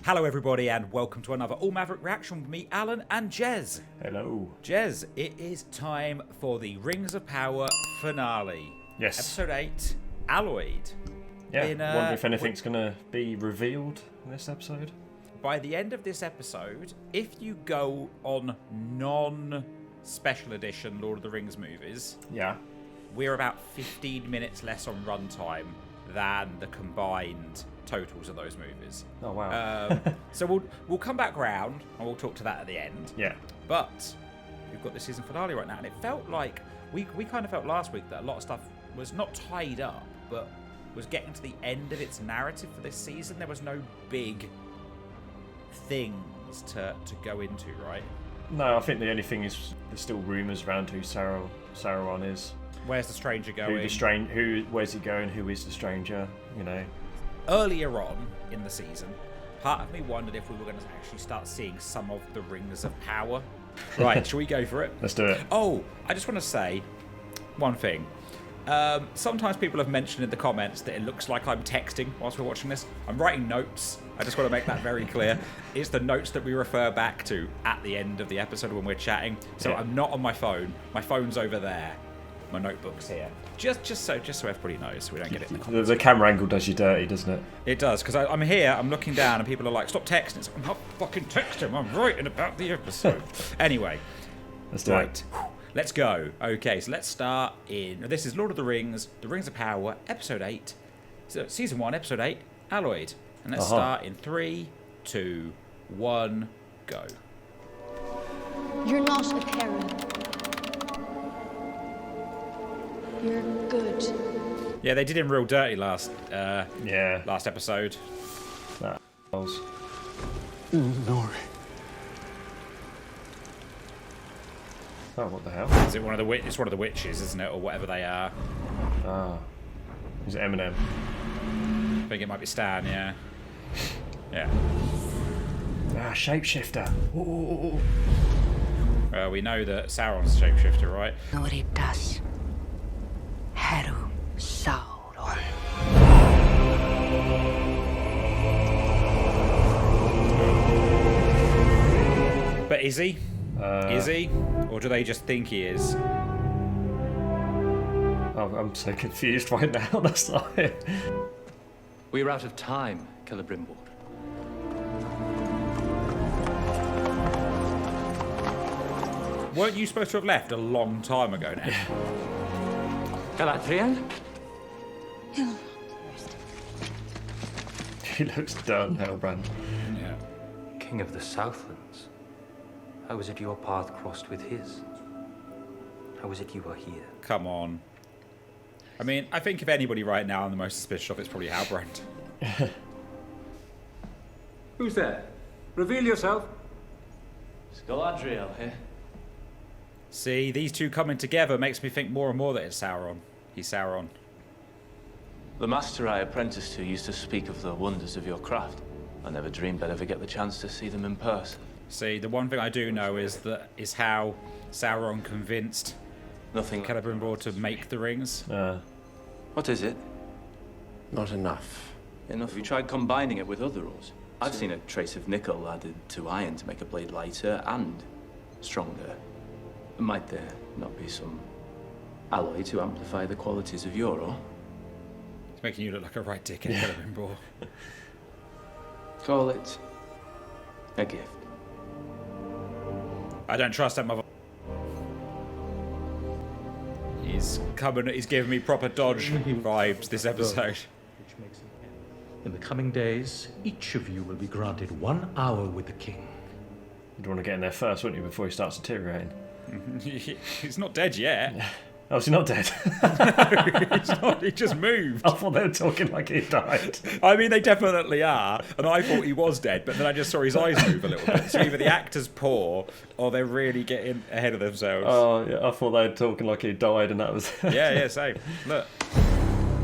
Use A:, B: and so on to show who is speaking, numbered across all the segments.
A: Hello everybody and welcome to another All Maverick reaction with me, Alan and Jez.
B: Hello.
A: Jez, it is time for the Rings of Power finale.
B: Yes.
A: Episode 8, Alloyed.
B: Yeah, wonder if anything's going to be revealed in this episode.
A: By the end of this episode, if you go on non-special edition Lord of the Rings movies,
B: yeah,
A: we're about 15 minutes less on runtime than the combined totals of those movies.
B: Oh wow.
A: So we'll come back round and we'll talk to that at the end.
B: Yeah.
A: But we've got the season finale right now, and it felt like we kind of felt last week that a lot of stuff was not tied up, but was getting to the end of its narrative for this season. There was no big things to go into, right?
B: No, I think the only thing is there's still rumours around who Sauron is.
A: Where's the stranger going?
B: Where's he going? Who is the stranger? You know.
A: Earlier on in the season, part of me wondered if we were going to actually start seeing some of the Rings of Power. Right, shall we go for it?
B: Let's do it.
A: Oh, I just want to say one thing. Sometimes people have mentioned in the comments that it looks like I'm texting whilst we're watching this. I'm writing notes. I just want to make that very clear. It's the notes that we refer back to at the end of the episode when we're chatting. So yeah. I'm not on my phone. My phone's over there. My notebook's here. Just so everybody knows, so we don't get it in the comments.
B: The camera angle does you dirty, doesn't it? It
A: does, because I'm here, I'm looking down, and people are like, stop texting. It's like, I'm not fucking texting, I'm writing about the episode. Anyway.
B: Let's do it.
A: Let's go. Okay, so let's start in... This is Lord of the Rings, The Rings of Power, Episode 8. So, Season 1, Episode 8, Alloyed. And let's start in 3, 2, 1, go.
C: You're not a parent. You're good.
A: Yeah, they did him real dirty last episode.
D: Nori.
B: Oh, what the hell?
A: Is it one of the it's one of the witches, isn't it, or whatever they are?
B: Ah, is it Eminem?
A: I think it might be Stan. Yeah. Yeah.
B: Ah, shapeshifter. Ooh.
A: We know that Sauron's a shapeshifter, right?
E: Nori das. Haru Sauron.
A: But is he? Is he? Or do they just think he is?
B: Oh, I'm so confused right now. That's like...
D: We're out of time, Celebrimbor.
A: Weren't you supposed to have left a long time ago now?
D: Galadriel?
B: He looks done, Hellbrand.
A: Yeah.
D: King of the Southlands. How was it your path crossed with his? How was it you were here?
A: Come on. I mean, I think if anybody right now I'm the most suspicious of, it's probably Halbrand.
F: Who's there? Reveal yourself.
G: It's Galadriel here.
A: See, these two coming together makes me think more and more that it's Sauron. He's Sauron.
G: The master I apprenticed to used to speak of the wonders of your craft. I never dreamed I'd ever get the chance to see them in person.
A: See, the one thing I do know is how Sauron convinced Celebrimbor to make the rings.
G: What is it?
D: Not enough.
G: Enough. Have you tried combining it with other ores? I've seen a trace of nickel added to iron to make a blade lighter and stronger. Might there not be some alloy to amplify the qualities of your ore?
A: It's making you look like a right dickhead, Celebrimbor.
G: Call it a gift.
A: I don't trust that mother. He's giving me proper Dodge vibes this episode.
H: In the coming days, each of you will be granted 1 hour with the king.
B: You'd want to get in there first, wouldn't you, before he starts deteriorating?
A: He's not dead yet.
B: Oh, is he not dead?
A: No, he's not. He just moved.
B: I thought they were talking like he died.
A: I mean, they definitely are. And I thought he was dead, but then I just saw his eyes move a little bit. So either the actor's poor or they're really getting ahead of themselves.
B: Oh, yeah, I thought they were talking like he died and that was...
A: yeah, same. Look.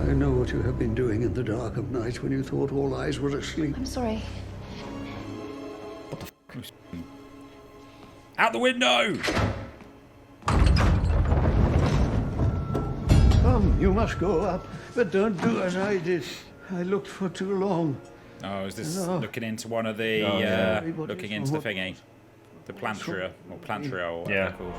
I: I know what you have been doing in the dark of night when you thought all eyes were asleep.
C: I'm sorry.
A: What the f***? Out the window!
I: Come, you must go up, but don't do as I did. I looked for too long.
A: Oh, is this looking into one of the looking into the thingy, the plantria or whatever they're called.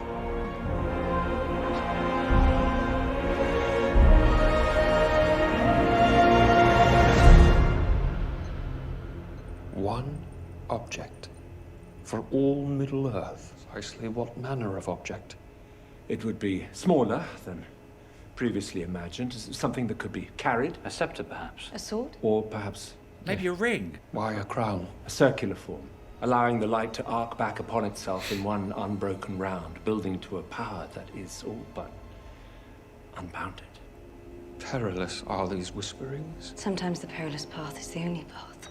J: One object for all Middle Earth. Precisely what manner of object?
K: It would be smaller than previously imagined. Something that could be carried.
D: A scepter, perhaps.
C: A sword?
K: Or perhaps...
A: Maybe a ring.
J: Why a crown?
K: A circular form, allowing the light to arc back upon itself in one unbroken round, building to a power that is all but unbounded.
J: Perilous are these whisperings.
C: Sometimes the perilous path is the only path.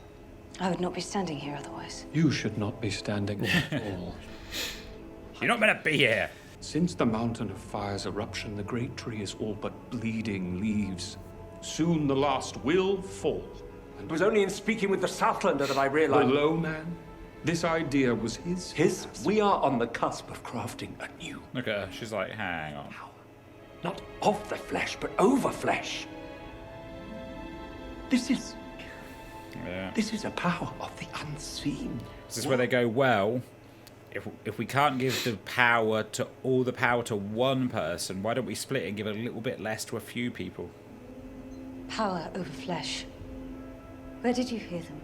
C: I would not be standing here otherwise.
J: You should not be standing at all.
A: You're not meant to be here.
J: Since the Mountain of Fire's eruption, the great tree is all but bleeding leaves. Soon the last will fall.
K: It was only in speaking with the Southlander that I realized...
J: The low man? This idea was his?
K: His? We are on the cusp of crafting a new...
A: Look at her. She's like, hang on.
K: Not of the flesh, but over flesh. This is a power of the unseen.
A: This is where they go, well, if we can't give the power to one person, why don't we split it and give a little bit less to a few people?
C: Power over flesh. Where did you hear them?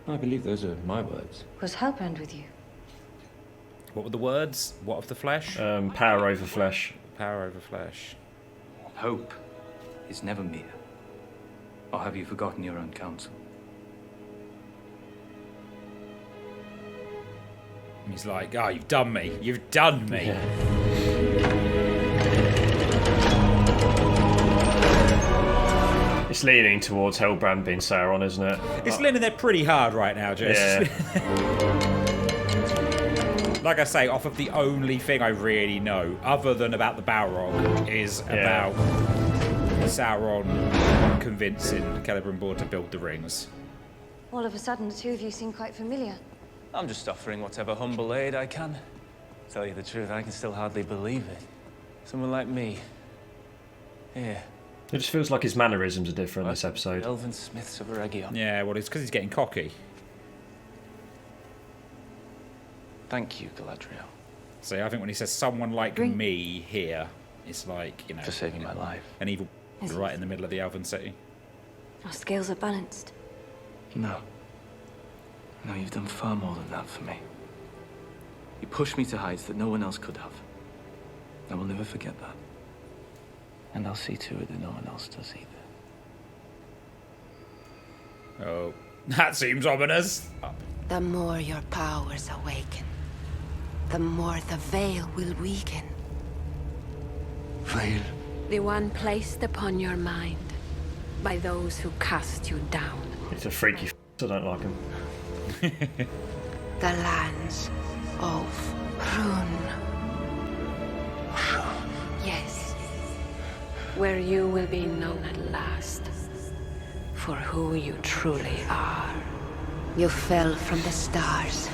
K: I believe those are my words.
C: Was Halbrand with you?
A: What were the words? What of the flesh?
B: Power over flesh.
A: Power over flesh.
D: Hope is never mere. Or have you forgotten your own counsel?
A: And he's like, oh, you've done me. You've done me.
B: Yeah. It's leaning towards Hellbrand being Sauron, isn't it?
A: It's leaning there pretty hard right now, Jez.
B: Yeah.
A: Like I say, off of the only thing I really know, other than about the Balrog, is about Sauron convincing Celebrimbor to build the rings.
C: All of a sudden, the two of you seem quite familiar.
G: I'm just offering whatever humble aid I can. Tell you the truth, I can still hardly believe it. Someone like me. Here.
B: It just feels like his mannerisms are different this episode.
G: Elven Smiths of Eregion.
A: Yeah, well, it's because he's getting cocky.
G: Thank you, Galadriel.
A: See, I think when he says someone like me here, it's like, you know...
G: For saving my life.
A: An evil right in the middle of the Elven city.
C: Our scales are balanced.
G: No. No, you've done far more than that for me. You pushed me to heights that no one else could have. I will never forget that. And I'll see to it that no one else does either.
A: Oh, that seems ominous.
E: The more your powers awaken, the more the veil will weaken.
K: Veil?
E: The one placed upon your mind by those who cast you down.
B: It's a freaky I don't like him.
E: The lands of Rune. Yes. Where you will be known at last for who you truly are. You fell from the stars,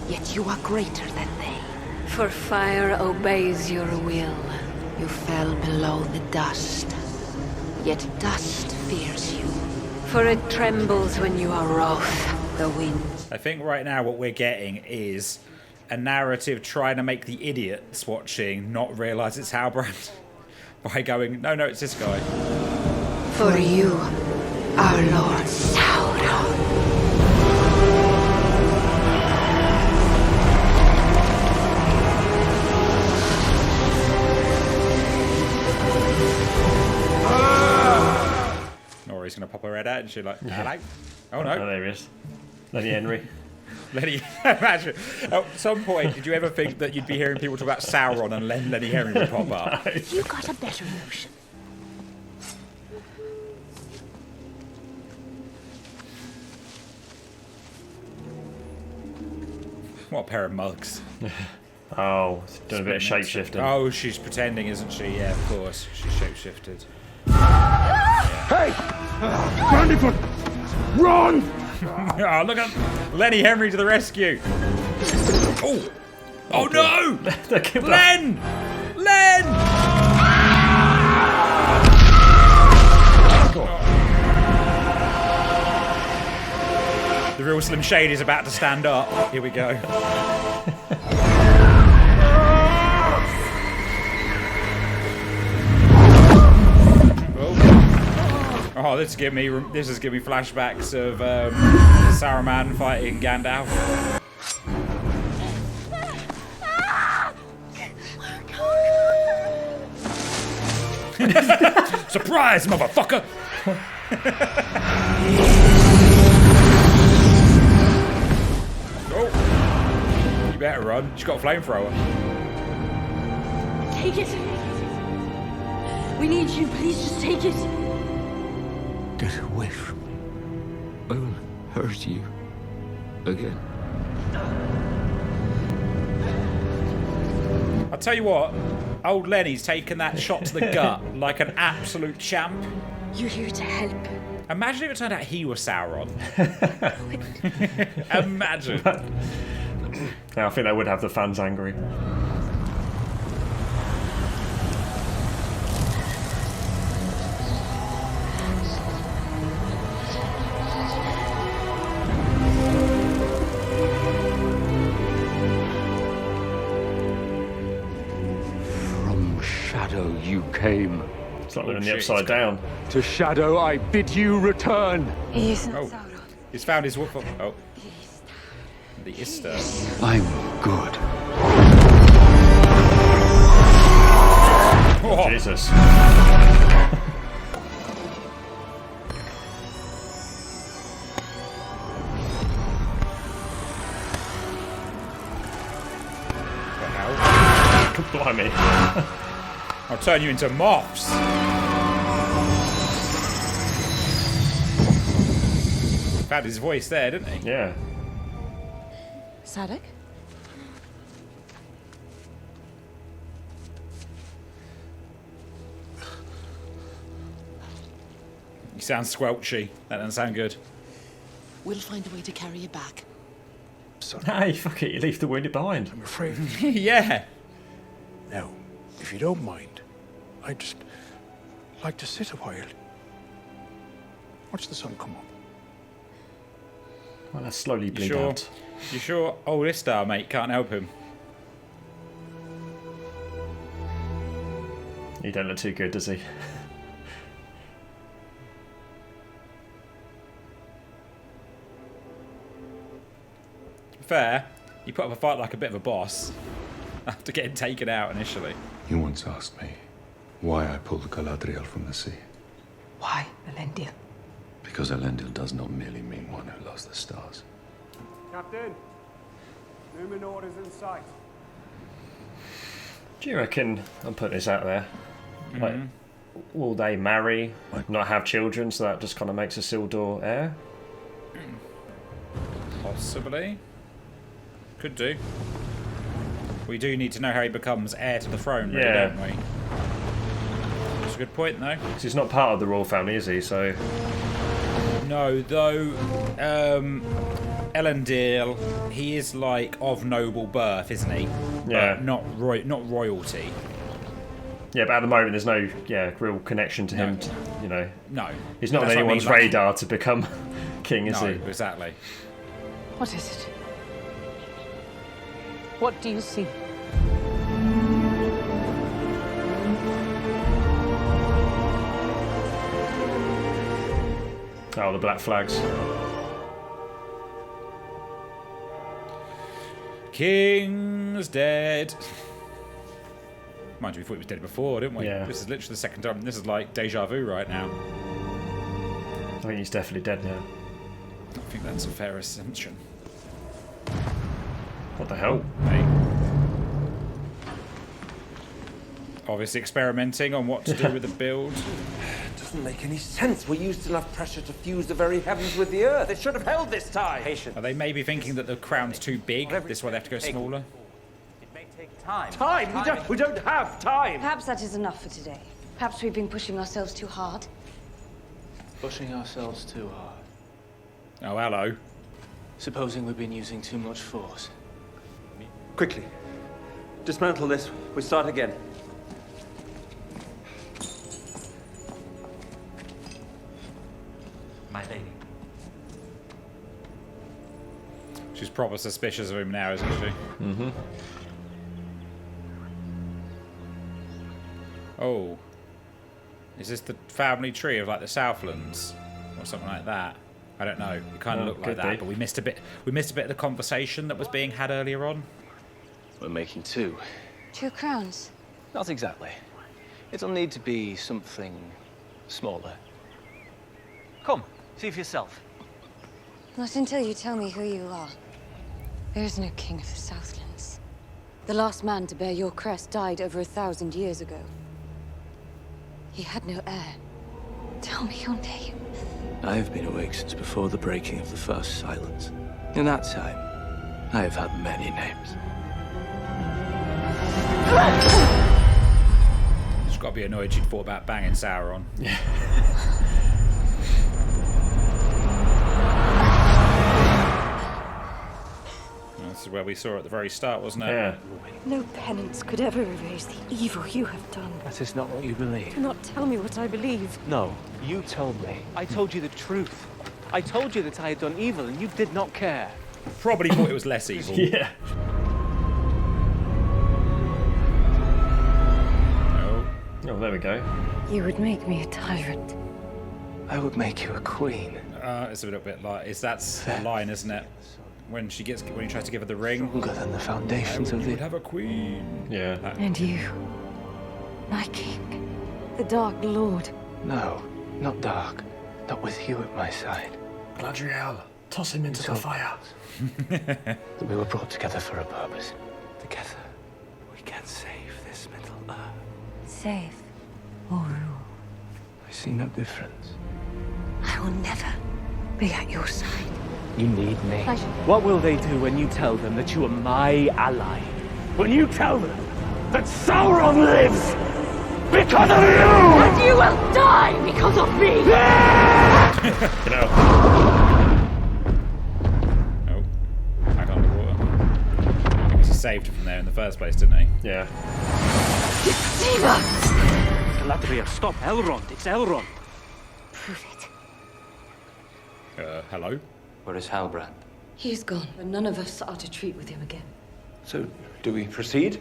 E: yet you are greater than they. For fire obeys your will. You fell below the dust, yet dust fears you. For it trembles when you are wroth. The wind.
A: I think right now what we're getting is a narrative trying to make the idiots watching not realise it's Halbrand by going, no, it's this guy.
E: For you, our Lord Sauron.
A: Nori's going to pop her head out and she's like, hello? Oh, no.
B: Oh, there he is. Lenny Henry.
A: Imagine, at some point, did you ever think that you'd be hearing people talk about Sauron and Lenny Henry would pop up?
E: No. You got a better notion.
A: What a pair of mugs.
B: Oh, doing a bit of shape-shifting.
A: Oh, she's pretending, isn't she? Yeah, of course. She's shape-shifted.
F: Hey! Brandyfoot! Run!
A: Oh, look at Lenny Henry to the rescue. Oh! Oh, no! Len! Len! The real Slim Shady is about to stand up. Here we go. Oh, this is giving me flashbacks of Saruman fighting Gandalf. Surprise, motherfucker! Oh, you better run. She's got a flamethrower.
L: Take it. We need you. Please just take it.
M: Get away from me. I will hurt you again.
A: I'll tell you what, old Lenny's taken that shot to the gut like an absolute champ.
L: You're here to help.
A: Imagine if it turned out he was Sauron. Imagine.
B: Yeah, I think that would have the fans angry.
M: Shadow you came.
B: It's like they're in the upside down.
M: To Shadow I bid you return.
L: He isn't
A: Sauron. He's found his wolf. Oh. The Ister.
M: I'm good.
B: Oh, Jesus. Blimey.
A: I'll turn you into moths. Found his voice there, didn't he?
B: Yeah.
L: Sadek?
A: You sound squelchy. That doesn't sound good.
N: We'll find a way to carry you back.
B: Hey, fuck it, you leave the wounded behind.
F: I'm afraid.
A: Yeah.
F: Now, if you don't mind, I'd just like to sit a while. Watch the sun come up.
B: Well, let's slowly bleed
A: sure?
B: out.
A: You sure old Istar, mate, can't help him?
B: He don't look too good, does he?
A: Fair. You put up a fight like a bit of a boss after getting taken out initially.
O: You once asked me why I pulled Galadriel from the sea.
C: Why, Elendil?
O: Because Elendil does not merely mean one who loves the stars.
P: Captain, Numenor is in sight.
B: Do you reckon, I'll put this out there, like, will they marry, not have children, so that just kind of makes Isildur heir?
A: Possibly. Could do. We do need to know how he becomes heir to the throne, really, don't we? That's a good point, though.
B: Because he's not part of the royal family, is he? So.
A: No, though. Elendil, he is like of noble birth, isn't he?
B: Yeah.
A: But not royalty.
B: Yeah, but at the moment there's no real connection to him. You know.
A: No.
B: He's not on
A: That's what I
B: anyone's
A: mean, like-
B: radar to become king, is he?
A: No, exactly.
C: What is it? What do you see?
B: Oh, the black flags.
A: King's dead. Mind you, we thought he was dead before, didn't we?
B: Yeah.
A: This is literally the second time. This is like deja vu right now.
B: I think he's definitely dead now.
A: I think that's a fair assumption.
B: What the hell?
A: Hey. Obviously experimenting on what to do with the build.
K: Doesn't make any sense. We used enough pressure to fuse the very heavens with the earth. It should have held this time. Patient.
A: Are they maybe thinking that the crown's too big? This is why they have to go smaller?
K: It may take time. Time? We don't have time.
C: Perhaps that is enough for today. Perhaps we've been pushing ourselves too hard.
G: Pushing ourselves too hard.
A: Oh, hello.
G: Supposing we've been using too much force.
K: Quickly. Dismantle this. We start again.
H: My lady.
A: She's proper suspicious of him now, isn't she?
B: Mm-hmm.
A: Oh. Is this the family tree of like the Southlands? Or something like that? I don't know. It kind of looked like that, but we missed a bit of the conversation that was being had earlier on.
Q: We're making 2.
C: 2 crowns?
Q: Not exactly. It'll need to be something smaller. Come, see for yourself.
C: Not until you tell me who you are. There is no king of the Southlands. The last man to bear your crest died over 1,000 years ago. He had no heir. Tell me your name.
G: I have been awake since before the breaking of the first silence. In that time, I have had many names.
A: She's got to be annoyed she'd thought about banging Sauron. Yeah. This is where we saw at the very start, wasn't it?
B: Yeah.
C: No penance could ever erase the evil you have done.
Q: That is not what you believe.
C: Do not tell me what I believe.
Q: No, you told me. I told you the truth. I told you that I had done evil and you did not care.
A: Probably thought it was less evil.
B: Yeah. Oh, there we go.
C: You would make me a tyrant.
G: I would make you a queen.
A: It's a little bit like that's a line, isn't it? When he tries to give her the ring.
G: Stronger than the foundations of the...
A: would have a queen.
B: Yeah.
C: And you, my king, the Dark Lord.
G: No, not dark. Not with you at my side.
B: Galadriel, toss him into the fire.
G: That we were brought together for a purpose. Together, we can save this Middle Earth.
C: Save or rule.
G: I see no difference.
C: I will never be at your side.
Q: You need me.
C: I
Q: What will they do when you tell them that you are my ally? When you tell them that Sauron lives because of you!
L: And you will die because of me!
B: Get out.
A: Oh, back underwater. Because he saved her from there in the first place, didn't he?
B: Yeah.
L: Deceiver!
Q: Galadriel, stop. Elrond. It's Elrond.
C: Prove it.
A: Hello?
G: Where is Halbrand?
C: He is gone, and none of us are to treat with him again.
J: So, do we proceed?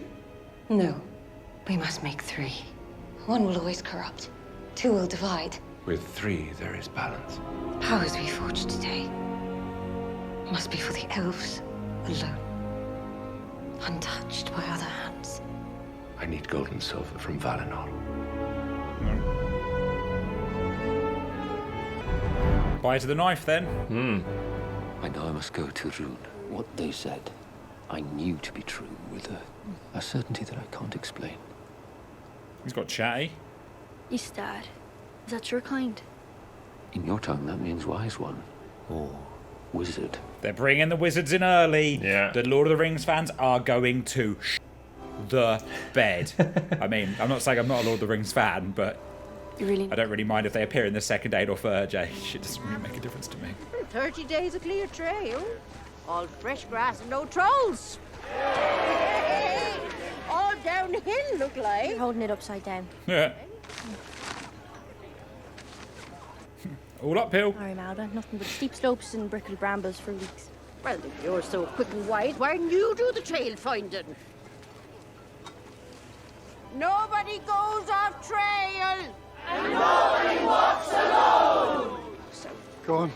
C: No. We must make 3. 1 will always corrupt. 2 will divide.
J: With 3, there is balance.
C: Powers we forge today must be for the elves alone. Untouched by other hands.
J: I need gold and silver from Valinor.
A: Bye to the knife, then.
M: I know I must go to Rune. What they said, I knew to be true with a certainty that I can't explain.
A: He's got chatty.
L: Istad. Is that your kind?
M: In your tongue, that means wise one. Or wizard.
A: They're bringing the wizards in early.
B: Yeah.
A: The Lord of the Rings fans are going to the bed. I mean, I'm not saying I'm not a Lord of the Rings fan, but
L: You really...
A: I don't really mind if they appear in the second aid or third age. It doesn't really make a difference to me.
R: 30 days of clear trail. All fresh grass and no trolls. All downhill, look like.
L: You're holding it upside down.
A: Yeah. All uphill.
L: Sorry, Malva. Nothing but steep slopes and brickled brambles for weeks.
R: Well, if you're so quick and wide, why don't you do the trail finding? Nobody goes off trail. And nobody walks alone.
F: Go on.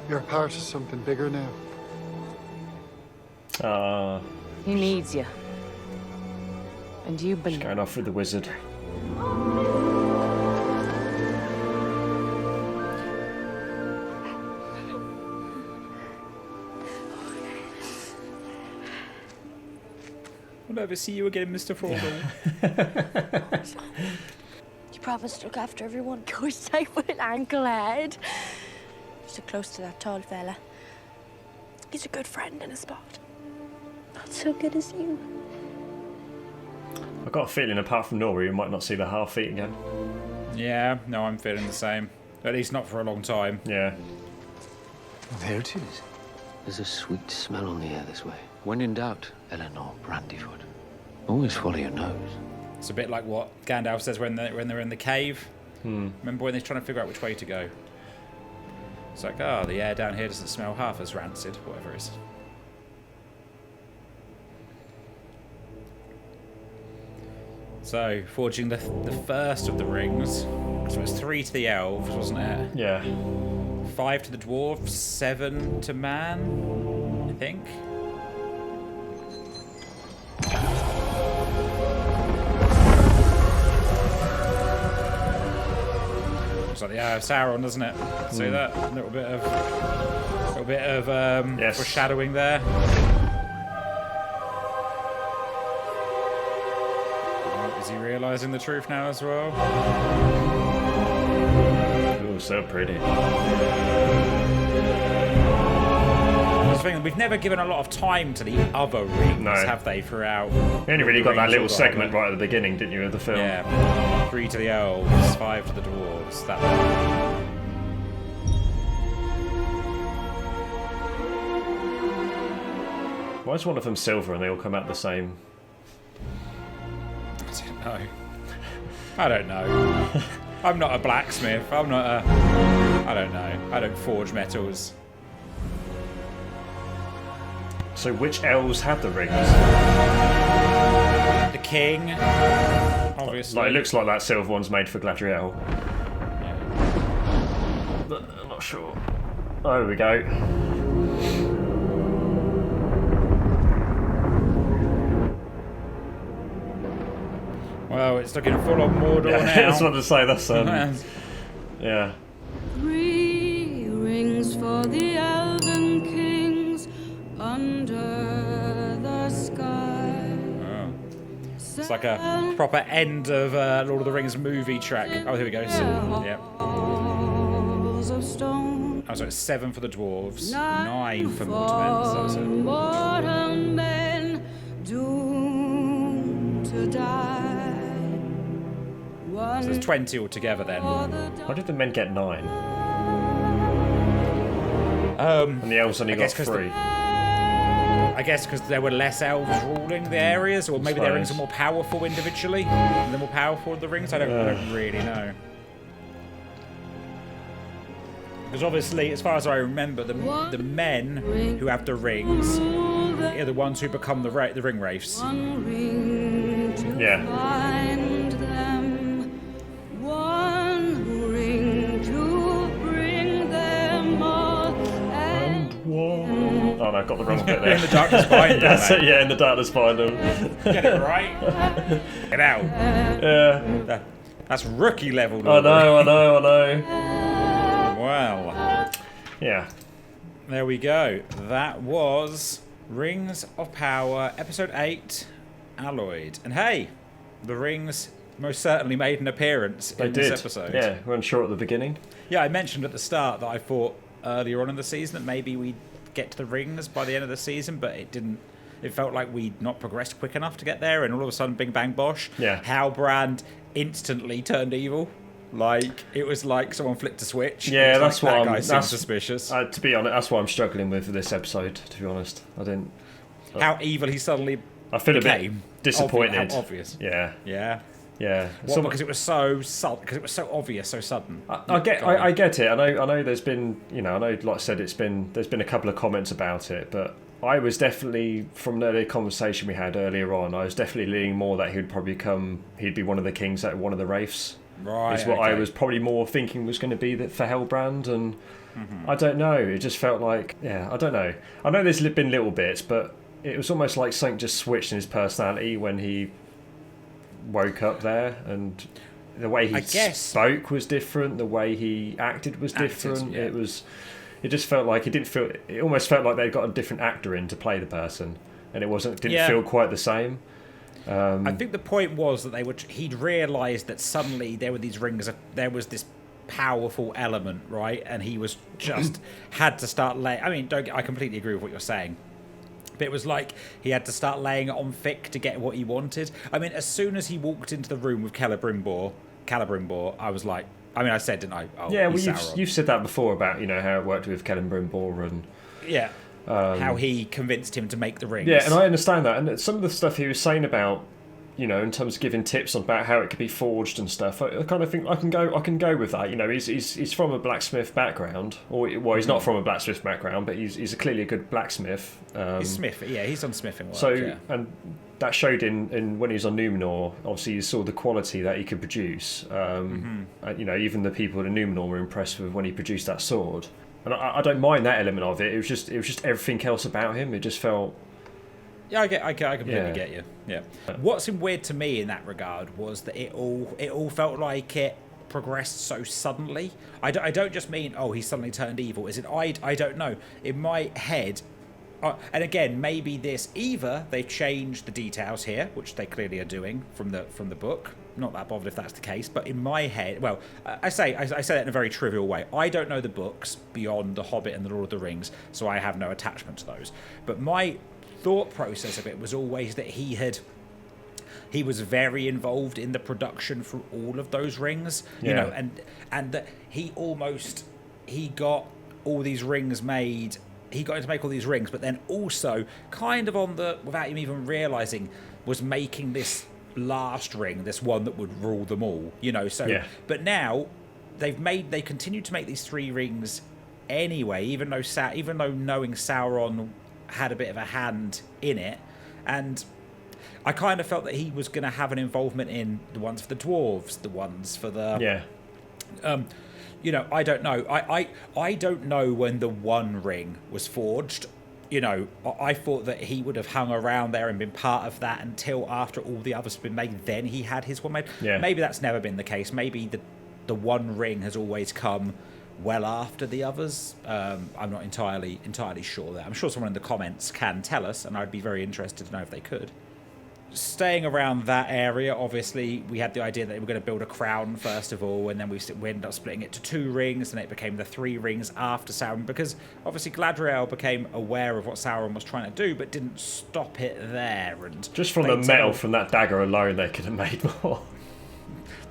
F: You're part of something bigger now.
R: He needs you. And you believe.
B: Going off with the wizard.
A: We'll never see you again, Mr. Frodo.
L: You promised to look after everyone. Go safe with an ankle head. You're so close to that tall fella. He's a good friend in a spot. Not so good as you.
B: I've got a feeling, apart from Nora, you might not see the half feet again.
A: Yeah, no, I'm feeling the same. At least not for a long time.
B: Yeah.
M: There it is. There's a sweet smell on the air this way. When in doubt, Eleanor Brandyfoot. Always follow your nose.
A: It's a bit like what Gandalf says when they're in the cave. Remember when they're trying to figure out which way to go? It's like, oh, the air down here doesn't smell half as rancid, whatever it is. So, forging the first of the rings. So it's 3 to the elves, wasn't it?
B: Yeah.
A: 5 to the dwarves, 7 to man, I think. Looks like the Eye of Sauron, doesn't it? See that? A little bit of
B: yes.
A: foreshadowing there. Oh, is he realising the truth now as well?
B: Oh, so pretty.
A: That's the thing, we've never given a lot of time to the other rings, have they, throughout?
B: You only really got that little segment right at the beginning, didn't you, of the film?
A: Yeah. 3 to the elves, 5 to the dwarves. That one.
B: Why is one of them silver and they all come out the same?
A: I don't know. I'm not a blacksmith. I don't know. I don't forge metals.
B: So which elves had the rings?
A: The king, obviously.
B: Like, it looks like that silver one's made for Galadriel. But I'm not sure. Oh, here we go.
A: Well, it's looking full on Mordor now.
B: I just wanted to say that's yeah.
S: 3 rings for the elven kings under the sky.
A: Oh. It's like a proper end of Lord of the Rings movie track. Oh, here we go. So, yeah. Oh, so it's 7 for the dwarves, 9 for mortal men. So
S: mortal men doomed to die.
A: So there's 20 altogether then.
B: Why did the men get 9? And the elves only got 3.
A: I guess because there were less elves ruling the areas, or maybe their rings are more powerful individually. And they're more powerful than the rings. I don't really know. Because obviously, as far as I remember, the men who have the rings are the ones who become the ring wraiths.
B: Yeah. Oh no, I got the wrong bit there.
A: In the darkness behind them.
B: Yeah, in the darkness behind them.
A: Get it right. Get out.
B: Yeah.
A: That's rookie level.
B: I know.
A: Well.
B: Yeah.
A: There we go. That was Rings of Power, Episode 8, Alloyed. And hey, the rings most certainly made an appearance in this episode.
B: Yeah, we weren't sure at the beginning.
A: Yeah, I mentioned at the start that I thought earlier on in the season that maybe we'd get to the rings by the end of the season, but it didn't. It felt like we'd not progressed quick enough to get there, and all of a sudden, bing bang bosh, Halbrand instantly turned evil. Like, it was like someone flipped a switch.
B: Yeah, that's
A: like,
B: what
A: that guy seems suspicious.
B: To be honest, that's what I'm struggling with for this episode, to be honest. I didn't...
A: How evil he suddenly
B: I feel became. A bit disappointed.
A: How obvious.
B: Yeah.
A: Yeah.
B: Yeah.
A: What, because it was so because it was so obvious, so sudden.
B: I get it. I know there's been, I know, like I said, there's been a couple of comments about it, but I was definitely, from the earlier conversation we had earlier on, I was definitely leaning more that he'd be one of the kings at one of the wraiths.
A: Right.
B: Is what I was probably more thinking was going to be for Halbrand, and I don't know. It just felt like, I don't know. I know there's been little bits, but it was almost like something just switched in his personality when he woke up there, and the way he spoke was different. The way he acted was different. Yeah. It just felt like it almost felt like they'd got a different actor in to play the person, and it didn't feel quite the same.
A: I think the point was that he'd realised that suddenly there were these rings. There was this powerful element, right? And he was just had to start laying. I mean, I completely agree with what you're saying. But it was like he had to start laying it on thick to get what he wanted. I mean, as soon as he walked into the room with Celebrimbor, I was like, I mean, I said, didn't I? Oh,
B: yeah, well, you've said that before about how it worked with Celebrimbor and
A: how he convinced him to make the rings.
B: Yeah, and I understand that. And some of the stuff he was saying about you know, in terms of giving tips about how it could be forged and stuff, I kind of think I can go with that. You know, he's from a blacksmith background, or well, he's not from a blacksmith background, but he's clearly a good blacksmith.
A: He's smith, yeah, he's on smithing work.
B: So
A: yeah.
B: and that showed in when he was on Numenor. Obviously, you saw the quality that he could produce. You know, even the people in Numenor were impressed with when he produced that sword. And I don't mind that element of it. It was just everything else about him. It just felt.
A: Yeah, I completely get you. Yeah. What's weird to me in that regard was that it all felt like it progressed so suddenly. I don't just mean he suddenly turned evil. Is it? I don't know. In my head, and again, maybe either they've changed the details here, which they clearly are doing from the book. Not that bothered if that's the case, but in my head, well, I say that in a very trivial way. I don't know the books beyond The Hobbit and The Lord of the Rings, so I have no attachment to those. But my thought process of it was always that he was very involved in the production for all of those rings, you know, and that he got all these rings made. He got to make all these rings, but then also kind of without him even realizing, was making this last ring, this one that would rule them all, you know. So, but now they continue to make these 3 rings anyway, even though knowing Sauron had a bit of a hand in it, and I kind of felt that he was going to have an involvement in the ones for the dwarves, the ones for the you know, I don't know. I don't know when the One Ring was forged. You know, I thought that he would have hung around there and been part of that until after all the others had been made. Then he had his one made. Yeah. Maybe that's never been the case. Maybe the One Ring has always come well after the others. I'm not entirely sure there. I'm sure someone in the comments can tell us, and I'd be very interested to know if they could. Staying around that area, obviously, we had the idea that we were going to build a crown first of all, and then we ended up splitting it to 2 rings, and it became the 3 rings after Sauron, because obviously Galadriel became aware of what Sauron was trying to do, but didn't stop it there. And
B: just from the metal from that dagger alone, they could have made more.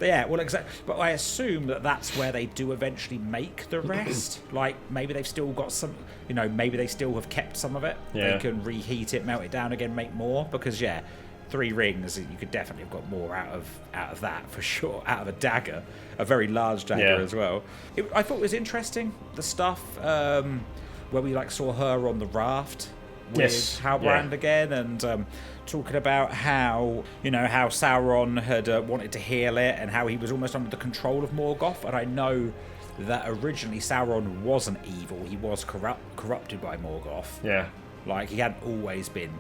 A: Yeah, well, exactly. But I assume that that's where they do eventually make the rest. Like, maybe they've still got some, you know, maybe they still have kept some of it. Yeah. They can reheat it, melt it down again, make more. Because, 3 rings, you could definitely have got more out of that, for sure. Out of a dagger. A very large dagger as well. I thought it was interesting, the stuff where we, saw her on the raft with Halbrand again, and talking about how Sauron had wanted to heal it, and how he was almost under the control of Morgoth. And I know that originally Sauron wasn't evil; he was corrupted by Morgoth. Yeah, he hadn't always been.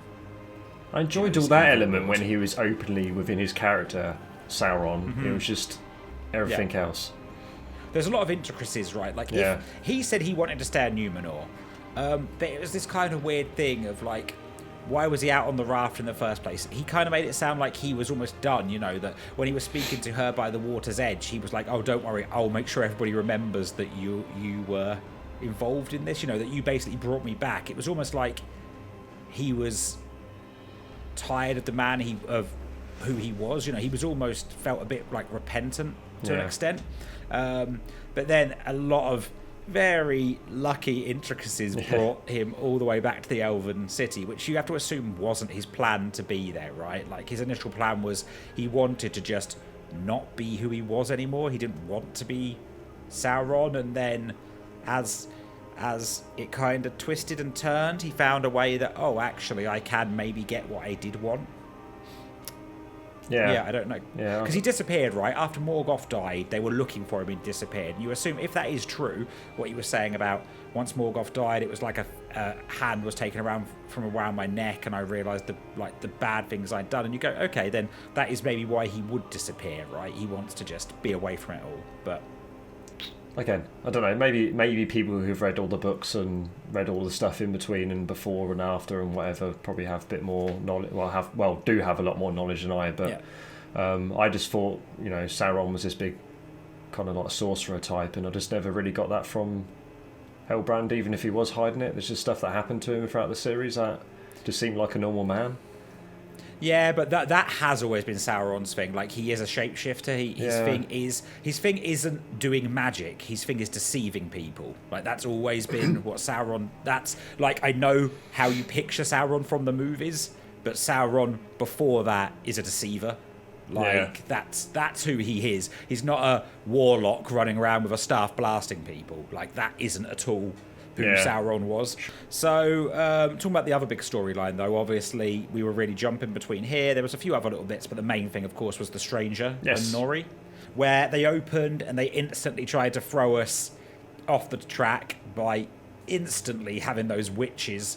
B: I enjoyed all that element when he was openly within his character, Sauron. Mm-hmm. It was just everything else.
A: There's a lot of intricacies, right? If he said he wanted to stay in Numenor, but it was this kind of weird thing of why was he out on the raft in the first place? He kind of made it sound like he was almost done, you know, that when he was speaking to her by the water's edge, he was like, oh, don't worry, I'll make sure everybody remembers that you were involved in this, you know, that you basically brought me back. It was almost like he was tired of the man of who he was, you know. He was almost felt a bit repentant to an extent, but then a lot of very lucky intricacies brought him all the way back to the Elven city, which you have to assume wasn't his plan to be there, right? His initial plan was he wanted to just not be who he was anymore. He didn't want to be Sauron, and then as it kind of twisted and turned, he found a way that, actually, I can maybe get what I did want. Yeah, I don't know. Yeah, because he disappeared, right? After Morgoth died, they were looking for him and he disappeared. And you assume, if that is true, what he was saying about once Morgoth died, it was like a hand was taken from around my neck, and I realised the bad things I'd done. And you go, okay, then that is maybe why he would disappear, right? He wants to just be away from it all. But
B: again, I don't know. Maybe people who've read all the books and read all the stuff in between and before and after and whatever probably have a bit more knowledge. Do have a lot more knowledge than I. But I just thought, you know, Sauron was this big kind of sorcerer type, and I just never really got that from Halbrand. Even if he was hiding it, there's just stuff that happened to him throughout the series that just seemed like a normal man.
A: Yeah, but that has always been Sauron's thing. He is a shapeshifter. His thing isn't doing magic. His thing is deceiving people. That's always been what Sauron. That's I know how you picture Sauron from the movies, but Sauron before that is a deceiver. Like that's who he is. He's not a warlock running around with a staff blasting people. Like that isn't at all who Sauron was. So talking about the other big storyline though, obviously we were really jumping between here. There was a few other little bits, but the main thing of course was the Stranger and Nori, where they opened and they instantly tried to throw us off the track by instantly having those witches,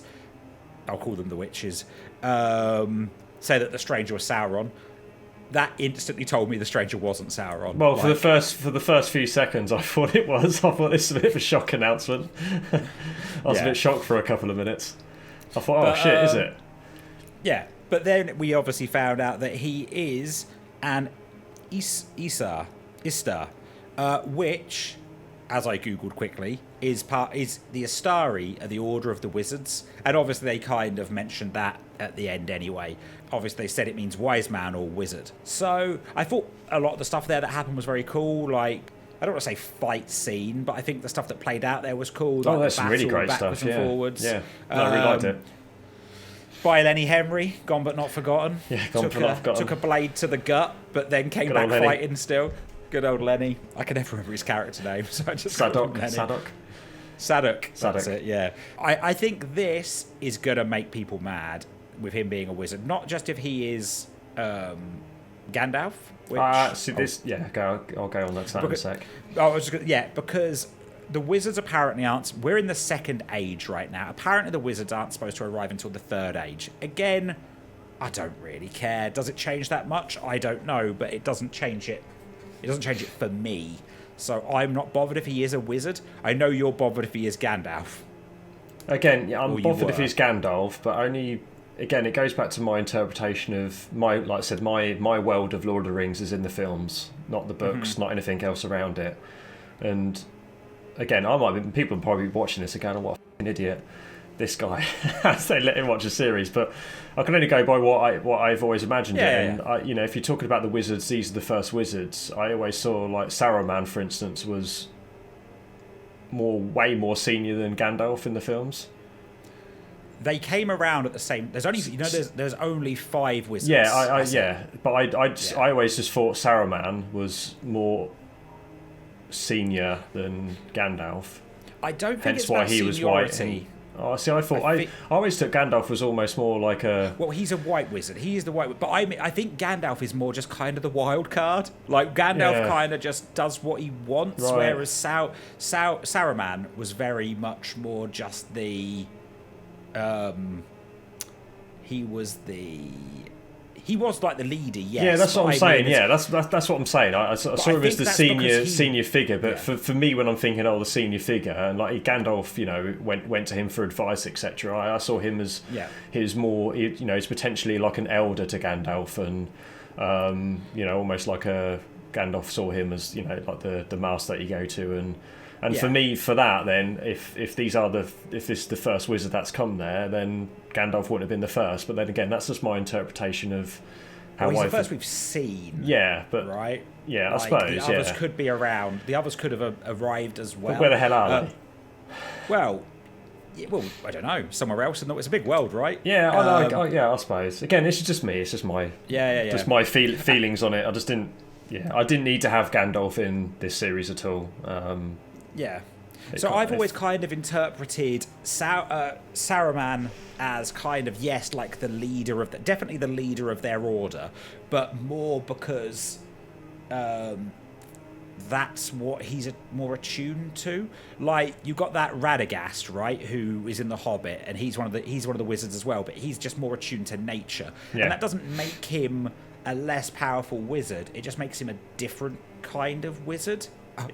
A: I'll call them the witches, say that the Stranger was Sauron. That instantly told me the Stranger wasn't Sauron.
B: Well, for the first few seconds, I thought it was. I thought this was a bit of a shock announcement. I was a bit shocked for a couple of minutes. I thought, shit, is it?
A: Yeah, but then we obviously found out that he is an Istar, which, as I googled quickly, is the Astari are the Order of the Wizards, and obviously they kind of mentioned that at the end anyway. Obviously they said it means wise man or wizard. So I thought a lot of the stuff there that happened was very cool. Like, I don't want to say fight scene, but I think the stuff that played out there was cool. Like
B: that's some really great stuff.
A: And forwards.
B: Yeah, I really liked it.
A: By Lenny Henry, gone but not forgotten.
B: Yeah, gone but not forgotten.
A: Took a blade to the gut, but then came back fighting still. Good old Lenny. I can never remember his character name, so I just Sadok. That's it, yeah. I think this is going to make people mad with him being a wizard. Not just if he is Gandalf. Which,
B: I'll go on that in a sec.
A: Because the wizards apparently aren't... We're in the second age right now. Apparently the wizards aren't supposed to arrive until the third age. Again, I don't really care. Does it change that much? I don't know, but it doesn't change it. It doesn't change it for me. So I'm not bothered if he is a wizard. I know you're bothered if he is Gandalf.
B: Again, I'm bothered if he's Gandalf, but only... Again, it goes back to my interpretation of my world of Lord of the Rings is in the films, not the books, not anything else around it. And again, people are probably watching this and going, "Oh, what a fucking idiot this guy!" as they let him watch a series. But I can only go by what I've always imagined it. And if you're talking about the wizards, these are the first wizards. I always saw like Saruman, for instance, was way more senior than Gandalf in the films.
A: They came around at the same. There's only there's only 5 wizards.
B: Yeah, but I always just thought Saruman was more senior than Gandalf.
A: I don't think
B: hence
A: it's
B: why
A: that
B: he
A: seniority.
B: Was white. I always took Gandalf was almost more like a.
A: Well, he's a white wizard. He is the white. But I think Gandalf is more just kind of the wild card. Like Gandalf kind of just does what he wants, whereas Saruman was very much more just the. He was like the leader, yes.
B: Yeah, that's what I'm saying. Yeah, that's what I'm saying. I saw him as the senior figure, but for me, when I'm thinking, the senior figure, and like Gandalf, went to him for advice, etc. I saw him as his more, he's potentially like an elder to Gandalf, and almost like a Gandalf saw him as like the master that you go to, and for me, for that, then if this is the first wizard that's come there, then Gandalf wouldn't have been the first. But then again, that's just my interpretation of how
A: he's the first we've seen.
B: Yeah, but
A: right.
B: Yeah, I suppose.
A: The others could be around. The others could have arrived as well.
B: But where the hell are they?
A: Well, I don't know. Somewhere else, and it's a big world, right?
B: Yeah, I suppose. Again, this is just me. It's just my just my feelings on it. I just didn't. Yeah, I didn't need to have Gandalf in this series at all.
A: So I've always kind of interpreted Saruman as kind of like the leader of definitely the leader of their order, but more because that's what he's more attuned to. Like you got that Radagast, right, who is in The Hobbit, and he's one of the wizards as well, but he's just more attuned to nature, and that doesn't make him a less powerful wizard. It just makes him a different kind of wizard.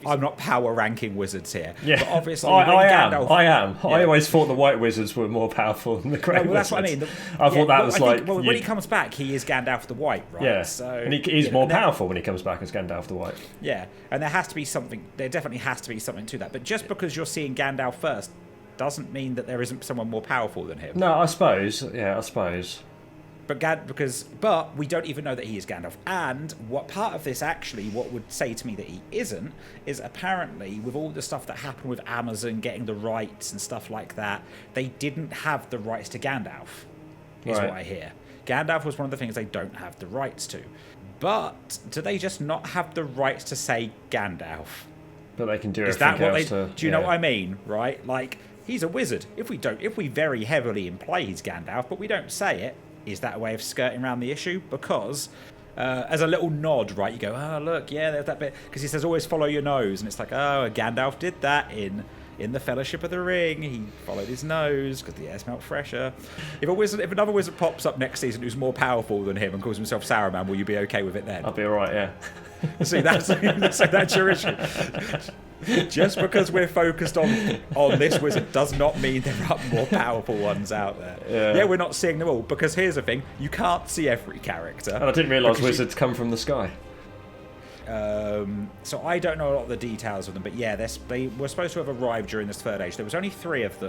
A: I'm not power ranking wizards here. Yeah, but obviously
B: I am. Yeah. I always thought the white wizards were more powerful than the grey wizards.
A: That's what I mean.
B: I thought that was
A: when he comes back, he is Gandalf the White, right?
B: Yeah.
A: So,
B: and he's more powerful when he comes back as Gandalf the White.
A: Yeah, and there has to be something. There definitely has to be something to that. But just because you're seeing Gandalf first doesn't mean that there isn't someone more powerful than him.
B: No, I suppose. Yeah, I suppose.
A: But we don't even know that he is Gandalf. And what part of this actually, what would say to me that he isn't, is apparently with all the stuff that happened with Amazon getting the rights and stuff like that, they didn't have the rights to Gandalf, is what I hear. Gandalf was one of the things they don't have the rights to. But do they just not have the rights to say Gandalf?
B: But they can do
A: Is
B: everything
A: that what
B: else
A: they?
B: to...
A: Do you know what I mean? Right? Like, he's a wizard. If we very heavily imply he's Gandalf, but we don't say it, is that a way of skirting around the issue? Because as a little nod, right? You go, oh look, yeah, there's that bit, because he says always follow your nose, and it's like, oh, Gandalf did that in the Fellowship of the Ring. He followed his nose because the air smelled fresher. If another wizard pops up next season who's more powerful than him and calls himself Saruman, will you be okay with it then?
B: I'll be alright, yeah.
A: See, that's your issue. Just because we're focused on this wizard does not mean there are more powerful ones out there. Yeah, we're not seeing them all, because here's the thing, you can't see every character.
B: And I didn't realise wizards come from the sky.
A: So I don't know a lot of the details of them, but yeah, they were supposed to have arrived during this Third Age. There was only 5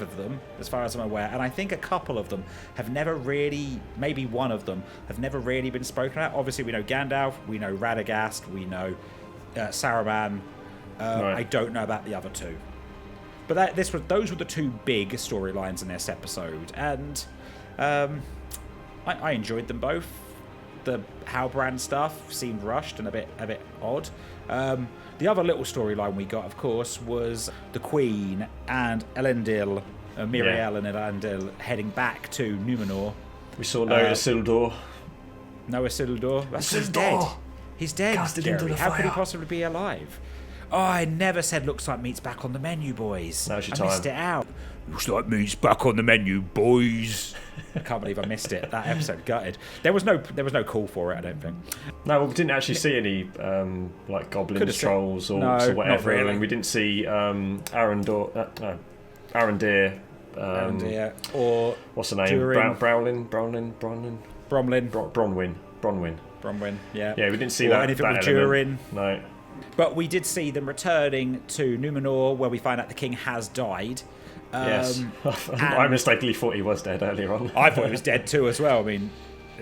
A: of them, as far as I'm aware, and I think a couple of them have never really, maybe one of them, have never really been spoken about. Obviously, we know Gandalf, we know Radagast, we know Saruman. Right. I don't know about the other two. But those were the 2 big storylines in this episode, and I enjoyed them both. The Halbrand stuff seemed rushed and a bit odd. The other little storyline we got, of course, was the Queen and Elendil, Miriel and Elendil, heading back to Numenor.
B: We saw Noah Isildur.
A: Noah Isildur. He's dead. He's dead.
B: Casted into the
A: How
B: fire.
A: could he possibly be alive? Oh, I never said looks like meat's back on the menu, boys.
B: Now's your
A: I
B: time.
A: missed it out. Looks like meat's back on the menu, boys. I can't believe I missed it. That episode gutted. There was no call for it, I don't think.
B: No, well, we didn't actually see any like goblins, trolls, or whatever.
A: Not really.
B: And we didn't see Arendir.
A: Or
B: what's the name? Bronwyn.
A: Yeah.
B: Yeah, we didn't see
A: or
B: that.
A: anything
B: that
A: with
B: element.
A: Durin.
B: No.
A: But we did see them returning to Numenor, where we find out the king has died.
B: Yes. I mistakenly thought he was dead earlier on.
A: I thought he was dead too as well. I mean,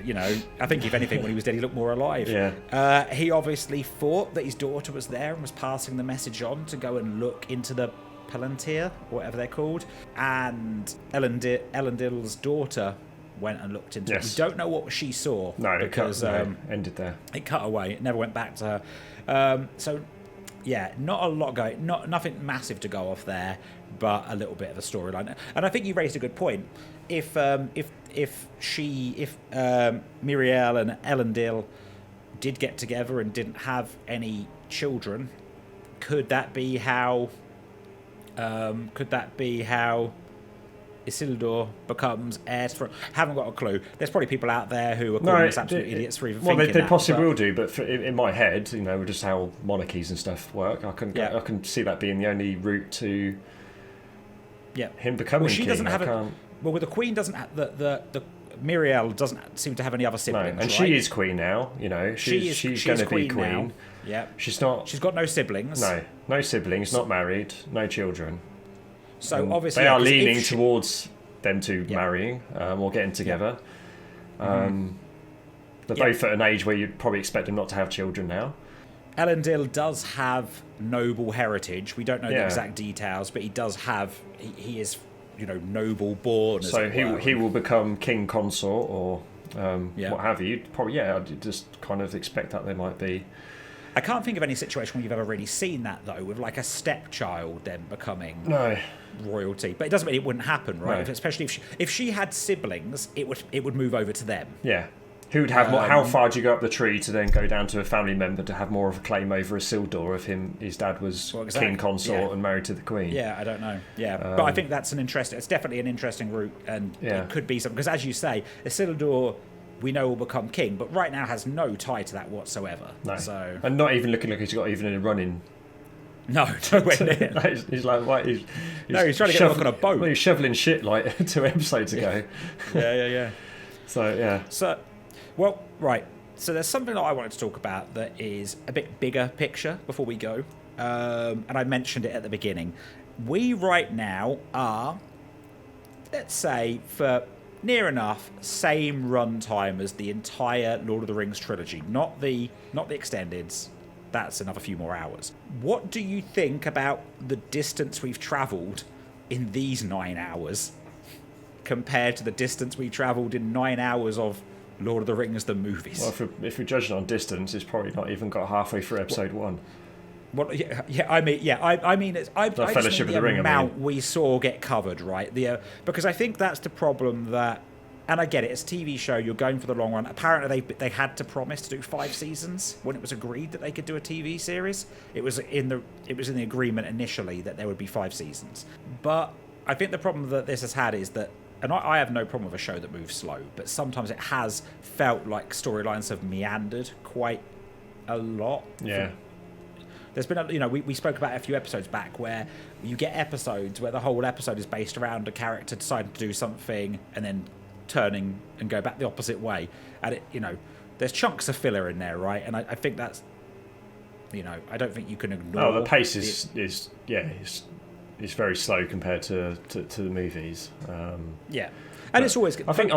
A: you know, I think if anything, when he was dead, he looked more alive.
B: Yeah.
A: He obviously thought that his daughter was there and was passing the message on to go and look into the Palantir, or whatever they're called. And Elendil's daughter went and looked into it. We don't know what she saw.
B: No,
A: because
B: ended there.
A: It cut away. It never went back to her. So, yeah, not a lot going. Nothing massive to go off there, but a little bit of a storyline. And I think you raised a good point. If Miriel and Elendil did get together and didn't have any children, could that be how Isildur becomes heir to the throne? Haven't got a clue. There's probably people out there who are calling us absolute idiots for even thinking that.
B: Well, they possibly will do, but in my head, you know, just how monarchies and stuff work, I can see that being the only route to him becoming king.
A: Well, the Queen doesn't have the Miriel doesn't seem to have any other siblings.
B: No, and she is queen now. You know, she's going to be queen.
A: Yeah,
B: she's not.
A: She's got no siblings.
B: No siblings. Not married. No children.
A: So obviously
B: they are leaning towards them two marrying or getting together. They're both at an age where you'd probably expect them not to have children now.
A: Elendil does have noble heritage. We don't know the exact details, but he does have. He is, you know, noble born.
B: So he will become king consort or what have you. Probably, I'd just kind of expect that there might be.
A: I can't think of any situation where you've ever really seen that, though, with like a stepchild then becoming royalty. But it doesn't mean it wouldn't happen, right?
B: No.
A: Especially if she had siblings, it would move over to them.
B: Yeah. Who would have more? How far do you go up the tree to then go down to a family member to have more of a claim over Isildur if his dad was king consort and married to the queen?
A: Yeah, I don't know. Yeah, but I think that's it's definitely an interesting route, and it could be something, because as you say, Isildur, we know will become king, but right now has no tie to that whatsoever.
B: No.
A: So,
B: and not even looking like he's got even a running.
A: No, nowhere near.
B: He's like, what? He's
A: trying to get a look on a boat.
B: Well, he's shoveling shit like 2 episodes ago.
A: Yeah.
B: So
A: So there's something that I wanted to talk about that is a bit bigger picture before we go, and I mentioned it at the beginning. We right now are, let's say, for near enough same run time as the entire Lord of the Rings trilogy, not the extendeds. That's another few more hours. What do you think about the distance we've travelled in these 9 hours? compared to the distance we travelled in 9 hours of Lord of the Rings, the movies.
B: Well, if we're judging on distance, it's probably not even got halfway through episode 1.
A: Well, I mean, it's I just
B: Fellowship
A: mean
B: of the Ring,
A: amount we saw get covered, right? Because I think that's the problem that, and I get it, it's a TV show, you're going for the long run. Apparently, they had to promise to do 5 seasons when it was agreed that they could do a TV series. It was in the agreement initially that there would be 5 seasons. But I think the problem that this has had is that, and I have no problem with a show that moves slow, but sometimes it has felt like storylines have meandered quite a lot.
B: Yeah.
A: There's been, we spoke about it a few episodes back where you get episodes where the whole episode is based around a character deciding to do something and then turning and go back the opposite way. And there's chunks of filler in there, right? And I think that's, I don't think you can ignore.
B: Oh, the pace is very slow compared to the movies.
A: Yeah. And it's always.
B: I think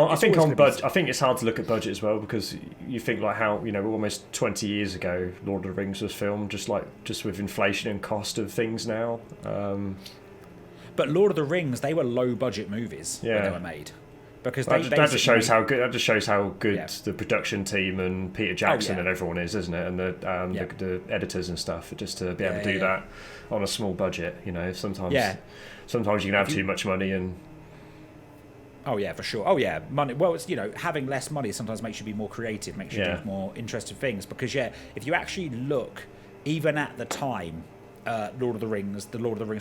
B: it's hard to look at budget as well, because you think like how almost 20 years ago Lord of the Rings was filmed, just with inflation and cost of things now.
A: But Lord of the Rings, they were low budget movies when they were made, because that
B: just shows how good the production team and Peter Jackson and everyone is, isn't it? And the editors and stuff, just to be able to do that on a small budget. Sometimes you can have too much money and.
A: Oh yeah, for sure. Oh yeah, money. Well, it's having less money sometimes makes you be more creative, makes you do more interesting things. Because if you actually look, even at the time, the Lord of the Rings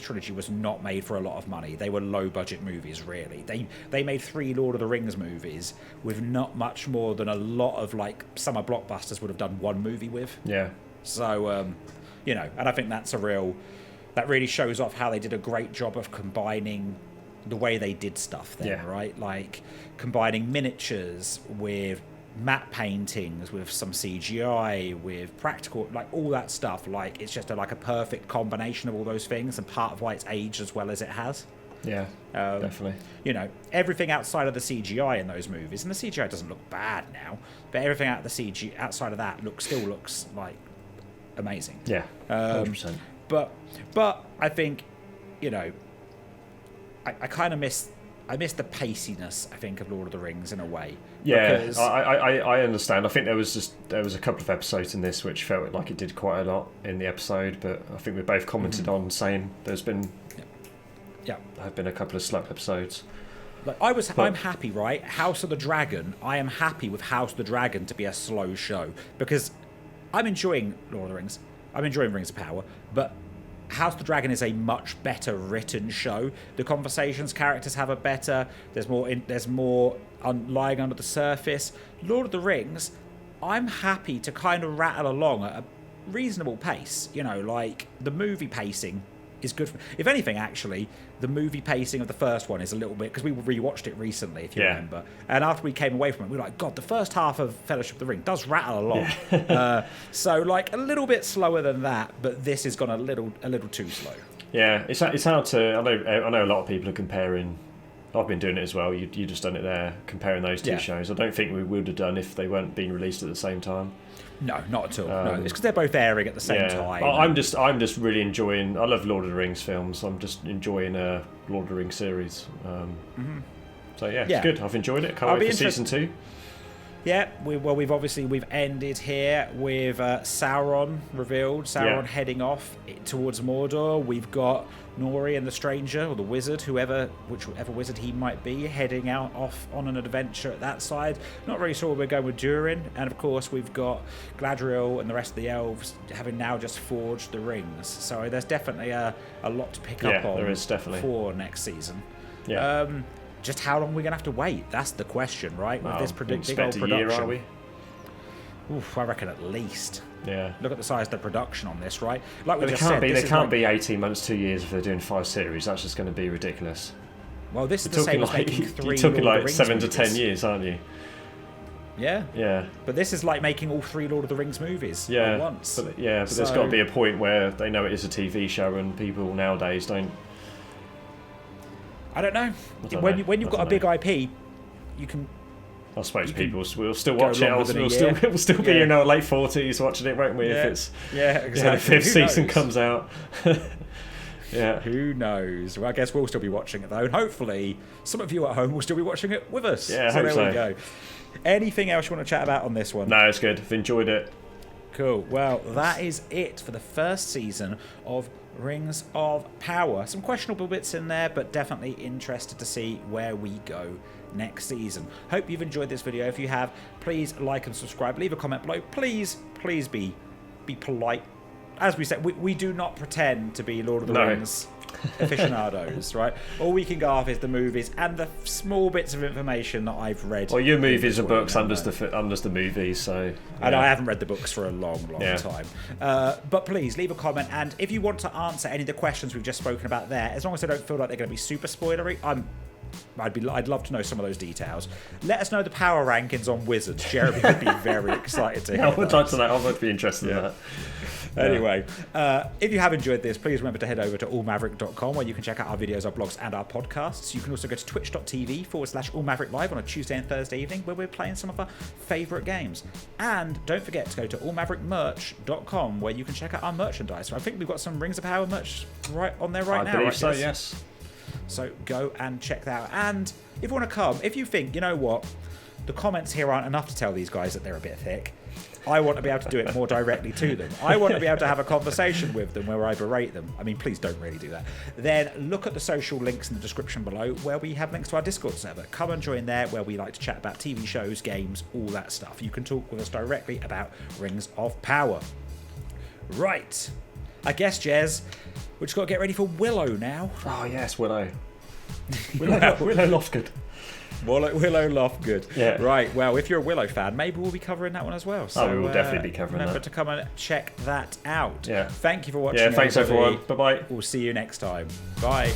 A: trilogy was not made for a lot of money. They were low budget movies, really. They made 3 Lord of the Rings movies with not much more than a lot of like summer blockbusters would have done one movie with.
B: Yeah.
A: So and I think that really shows off how they did a great job of combining the way they did stuff then, right? Like combining miniatures with matte paintings, with some CGI, with practical, like all that stuff. Like it's just a perfect combination of all those things, and part of why it's aged as well as it has.
B: Yeah, definitely.
A: Everything outside of the CGI in those movies, and the CGI doesn't look bad now, but everything outside of that still looks like amazing.
B: Yeah, 100%.
A: But I think, I kind of miss the paciness, I think, of Lord of the Rings in a way.
B: Yeah, because I understand. I think there was a couple of episodes in this which felt like it did quite a lot in the episode, but I think we both commented on saying there have been a couple of slow episodes.
A: Like I'm happy, right? House of the Dragon. I am happy with House of the Dragon to be a slow show, because I'm enjoying Lord of the Rings. I'm enjoying Rings of Power, but House of the Dragon is a much better written show. The conversations characters have are better. There's more lying under the surface. Lord of the Rings, I'm happy to kind of rattle along at a reasonable pace. Like the movie pacing is good. If anything, actually, the movie pacing of the first one is a little bit, because we rewatched it recently, if you remember. And after we came away from it, we were like, God, the first half of Fellowship of the Ring does rattle along. So like a little bit slower than that, but this has gone a little too slow.
B: Yeah, it's hard to. I know a lot of people are comparing. I've been doing it as well. You just done it there, comparing those two shows. I don't think we would have done if they weren't being released at the same time.
A: No, not at all. No, it's because they're both airing at the same time.
B: I'm just really enjoying. I love Lord of the Rings films. I'm just enjoying a Lord of the Rings series. So it's good. I've enjoyed it. Can't wait for season 2.
A: Yeah, we've ended here with Sauron revealed. Sauron heading off towards Mordor. We've got Nori and the Stranger, or the Wizard, whichever wizard he might be, heading off on an adventure at that side. Not really sure where we're going with Durin. And of course, we've got Galadriel and the rest of the elves having now just forged the rings. So there's definitely a lot to pick up on.
B: There is definitely
A: for next season.
B: Yeah.
A: Just how long are we going to have to wait? That's the question, right? With this big old production.
B: A year, are we?
A: Oof, I reckon at least.
B: Yeah.
A: Look at the size of the production on this, right? Like we
B: just said, they can't be 18 months, 2 years if they're doing 5 series. That's just going to be ridiculous.
A: Well, this is the same as making 3
B: You're talking
A: Lord of the
B: like
A: Rings
B: 7
A: movies.
B: to 10 years, aren't you?
A: Yeah.
B: Yeah.
A: But this is like making all 3 Lord of the Rings movies at once.
B: But there's got to be a point where they know it is a TV show and people nowadays don't.
A: I don't know. When you've got a big IP, you can.
B: I suppose people will still watch it. We'll still be in our late 40s watching it, won't we? If it's
A: exactly.
B: The 5th season comes out. Yeah.
A: Who knows? Well, I guess we'll still be watching it though, and hopefully some of you at home will still be watching it with us.
B: Yeah,
A: so
B: hope
A: there we
B: so.
A: go. Anything else you want to chat about on this one?
B: No, it's good. I've enjoyed it.
A: Cool. Well, that is it for the first season of Rings of Power. Some questionable bits in there, but definitely interested to see where we go next season. Hope you've enjoyed this video. If you have, please like and subscribe. Leave a comment below. Please be polite. As we said, we do not pretend to be Lord of the Rings aficionados, right? All we can go off is the movies and the small bits of information that I've read.
B: Well, your movies and books under the movies, so...
A: And I haven't read the books for a long
B: Yeah.
A: time. But please, leave a comment, and if you want to answer any of the questions we've just spoken about there, as long as they don't feel like they're going to be super spoilery, I'd love to know some of those details. Let us know the power rankings on Wizards. Jeremy would be very excited to hear
B: I would like to know. I would be interested in that.
A: Anyway, if you have enjoyed this, please remember to head over to allmaverick.com where you can check out our videos, our blogs, and our podcasts. You can also go to twitch.tv/allmaverick live on a Tuesday and Thursday evening where we're playing some of our favourite games. And don't forget to go to allmaverickmerch.com where you can check out our merchandise. I think we've got some Rings of Power merch right on there now.
B: I believe so,
A: Jez?
B: yes.
A: So go and check that out. And if you want to come, if you think, you know what, the comments here aren't enough to tell these guys that they're a bit thick, I want to be able to do it more directly to them. I want to be able to have a conversation with them where I berate them. I mean, please don't really do that. Then look at the social links in the description below where we have links to our Discord server. Come and join there where we like to chat about TV shows, games, all that stuff. You can talk with us directly about Rings of Power. Right. I guess, Jez, we just got to get ready for Willow now.
B: Oh, yes, Willow. Willow Loftgood.
A: Willow Loftgood.
B: Yeah.
A: Right. Well, if you're a Willow fan, maybe we'll be covering that one as well. So
B: we will definitely be covering
A: remember
B: that.
A: to come and check that out.
B: Yeah.
A: Thank you for watching.
B: Yeah, thanks
A: everybody.
B: everyone. Bye-bye.
A: We'll see you next time. Bye.